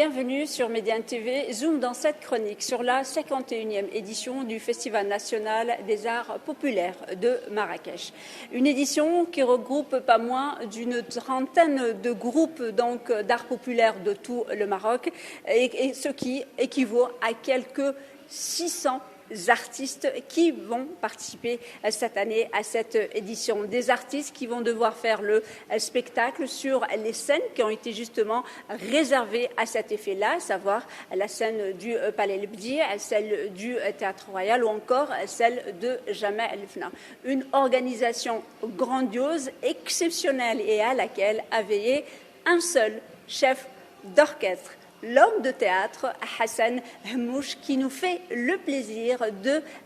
Bienvenue sur Médiane TV, Zoom dans cette chronique sur la 51e édition du Festival national des arts populaires de Marrakech. Une édition qui regroupe pas moins d'une trentaine de groupes d'art populaire de tout le Maroc, et ce qui équivaut à quelques 600 artistes qui vont participer cette année à cette édition. Des artistes qui vont devoir faire le spectacle sur les scènes qui ont été justement réservées à cet effet-là, à savoir la scène du Palais Lebdi, celle du Théâtre Royal ou encore celle de Jemaa el-Fna. Une organisation grandiose, exceptionnelle et à laquelle a veillé un seul chef d'orchestre, l'homme de théâtre Hassan Hamouche, qui nous fait le plaisir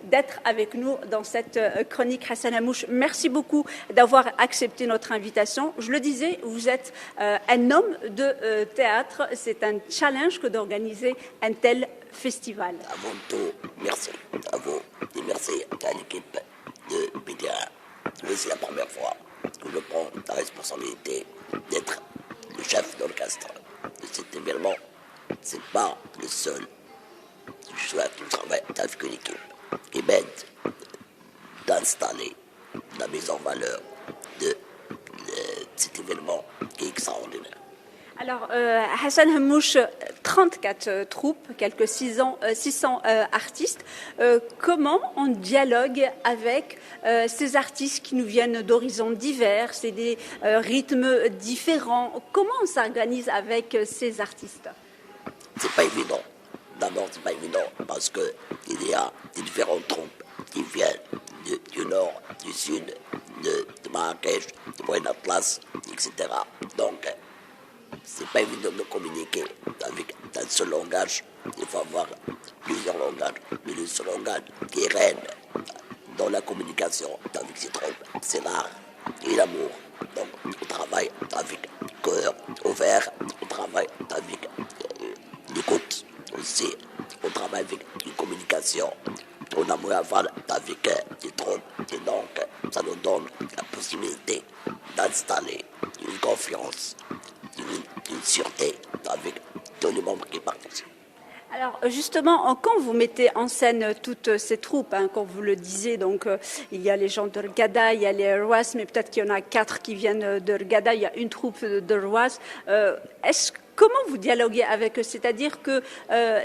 d'être avec nous dans cette chronique. Hassan Hamouche, merci beaucoup d'avoir accepté notre invitation. Je le disais, vous êtes un homme de théâtre. C'est un challenge que d'organiser un tel festival. Avant tout, merci à vous et merci à l'équipe de Média. C'est la première fois que je prends la responsabilité d'être le chef d'orchestre de cet événement. C'est pas le seul. Je souhaite un travail avec une équipe qui m'aide d'installer la mise en valeur de cet événement qui est extraordinaire. Alors, Hassan Hamouche, 34 troupes, quelques 600 artistes. Comment on dialogue avec ces artistes qui nous viennent d'horizons divers, c'est des rythmes différents? Comment on s'organise avec ces artistes? C'est pas évident. D'abord, c'est pas évident parce que il y a des différentes troupes qui viennent du nord, du sud, de Marrakech, de Moyen Atlas, etc. Donc, c'est pas évident de communiquer avec un seul langage. Il faut avoir plusieurs langages. Mais le seul langage qui règne dans la communication avec ces troupes, c'est l'art et l'amour. Donc, on travaille avec cœur ouvert, on travaille avec l'écoute aussi, on travaille avec une communication, on a moins avec des troupes, et donc ça nous donne la possibilité d'installer une confiance, une sûreté avec tous les membres qui participent. Alors justement, quand vous mettez en scène toutes ces troupes, comme vous le disiez, donc il y a les gens de Rgada, il y a les Rouas, mais peut-être qu'il y en a 4 qui viennent de Rgada, il y a une troupe de Rouas. Comment vous dialoguez avec eux? C'est-à-dire que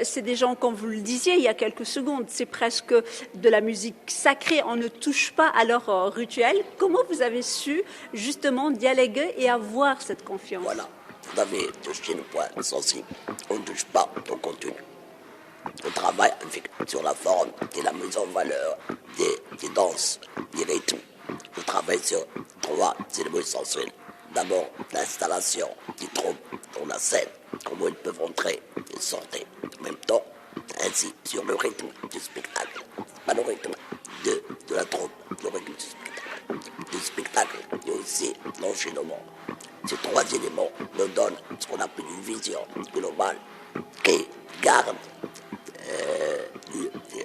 c'est des gens, comme vous le disiez il y a quelques secondes, c'est presque de la musique sacrée, on ne touche pas à leur rituel. Comment vous avez su justement dialoguer et avoir cette confiance? Voilà, vous avez touché le point sensible, on ne touche pas au contenu. On travaille sur la forme et la mise en valeur des danses, des rythmes. On travaille sur 3 éléments essentiels. D'abord, l'installation des troupes dans la scène, comment ils peuvent entrer et sortir. En même temps, ainsi sur le rythme du spectacle. Pas le rythme de la troupe, le rythme du spectacle. Du spectacle et aussi l'enchaînement. Ces 3 éléments nous donnent ce qu'on appelle une vision globale qui garde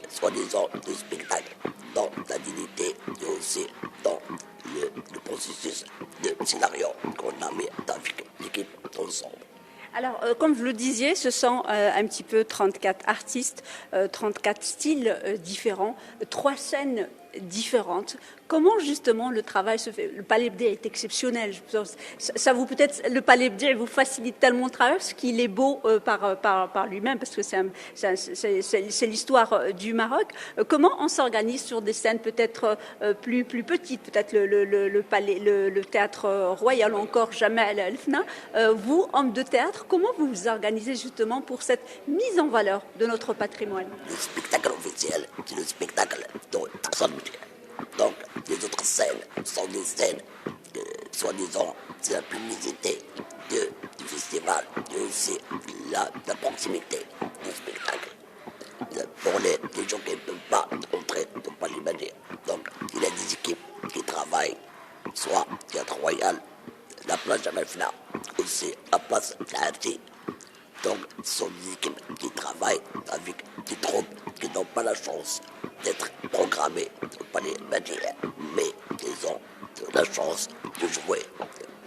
soi-disant le spectacle dans la dignité et aussi dans le processus de scénario qu'on a mis avec l'équipe ensemble. Alors, comme vous le disiez, ce sont un petit peu 34 artistes, 34 styles différents, 3 scènes différentes. Comment justement le travail se fait? Le Palais Lebdi est exceptionnel. Ça vous peut-être le Palais Lebdi vous facilite tellement le travail parce qu'il est beau par lui-même, parce que c'est l'histoire du Maroc. Comment on s'organise sur des scènes peut-être plus petites, peut-être le Théâtre Royal ou encore Jemaa el-Fna. Vous, homme de théâtre, comment vous vous organisez justement pour cette mise en valeur de notre patrimoine? Le spectacle officiel, c'est le spectacle dont personne ne dit. Donc, les autres scènes sont des scènes, soi-disant, c'est la publicité du festival et aussi la proximité du spectacle. Pour les gens qui ne peuvent pas entrer, ne peuvent pas l'imaginer. Donc, il y a des équipes qui travaillent, soit Théâtre Royal, la place Jemaa el-Fna, aussi la place Lahati. Donc, ce sont des équipes qui travaillent avec des troupes qui n'ont pas la chance d'être programmées au Palais Lebdi, mais ils ont la chance de jouer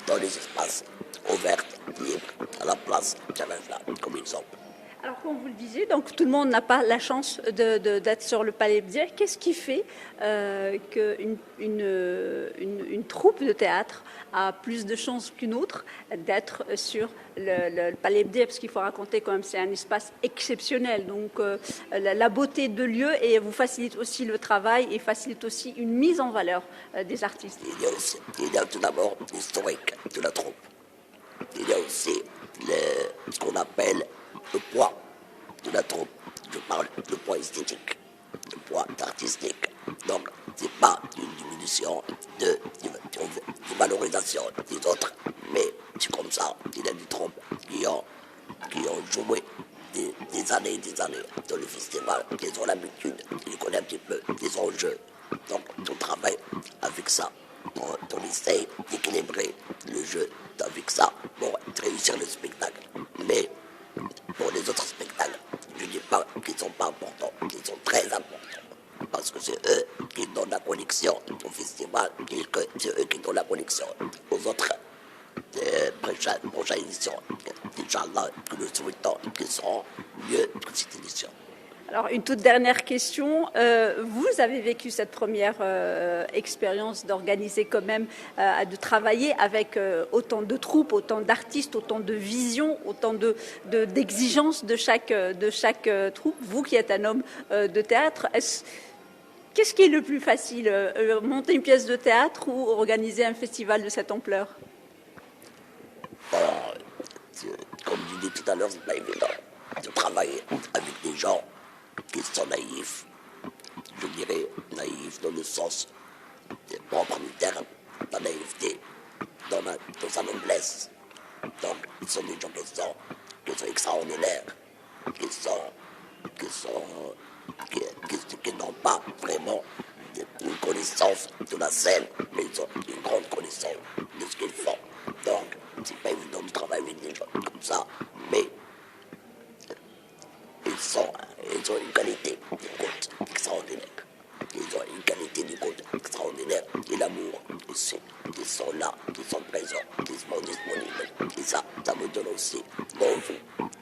dans les espaces ouverts, libres, à la place pas ce challenge-là comme ils ont. Alors, comme vous le disiez, donc tout le monde n'a pas la chance d'être sur le Palais Bdia. Qu'est-ce qui fait qu'une troupe de théâtre a plus de chances qu'une autre d'être sur le Palais Bdia? Parce qu'il faut raconter quand même, c'est un espace exceptionnel. Donc, la beauté de lieu et vous facilite aussi le travail et facilite aussi une mise en valeur des artistes. Il y a tout d'abord l'historique de la troupe. Il y a aussi ce qu'on appelle le poids de la troupe. Je parle de poids esthétique, de poids artistique. Donc, ce n'est pas une diminution de valorisation des autres, mais c'est comme ça. Il y a des troupes qui ont joué des années et des années dans le festival, ils ont l'habitude, ils connaissent un petit peu les enjeux. Donc, on travaille avec ça. On essaye d'équilibrer le jeu avec ça pour réussir le spectacle. Mais pour les autres spectacles, je ne dis pas qu'ils ne sont pas importants, ils sont très importants. Parce que c'est eux qui donnent la connexion au festival et que c'est eux qui donnent la connexion aux autres prochaines éditions. Inch'Allah, que nous souhaitons qu'ils seront mieux que cette édition. Alors, une toute dernière question. Vous avez vécu cette première expérience d'organiser quand même, de travailler avec autant de troupes, autant d'artistes, autant de visions, autant d'exigences de chaque troupe. Vous qui êtes un homme de théâtre, qu'est-ce qui est le plus facile, monter une pièce de théâtre ou organiser un festival de cette ampleur? Comme je dis tout à l'heure, c'est pas évident de travailler avec des gens qui sont naïfs, je dirais naïfs dans le sens propre du terme, la naïveté dans sa noblesse. Donc, ils sont des gens qui sont extraordinaires, qui n'ont pas vraiment une connaissance de la scène, mais ils ont une grande connaissance de ce qu'ils font. Donc, c'est pas évident de travailler avec des gens comme ça, mais ils ont une qualité d'écoute extraordinaire. Ils ont une qualité d'écoute extraordinaire et l'amour aussi. Ils sont là, ils sont présents, ils sont disponibles. Et ça me donne aussi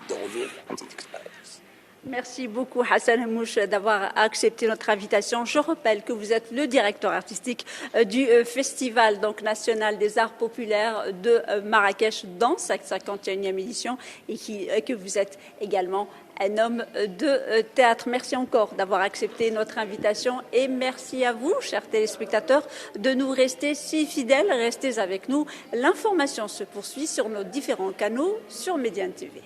d'envie cette expérience. Merci beaucoup Hassan Hamouche d'avoir accepté notre invitation. Je rappelle que vous êtes le directeur artistique du Festival national des arts populaires de Marrakech dans sa 51e édition et que vous êtes également un homme de théâtre. Merci encore d'avoir accepté notre invitation et merci à vous, chers téléspectateurs, de nous rester si fidèles. Restez avec nous. L'information se poursuit sur nos différents canaux sur Médiane TV.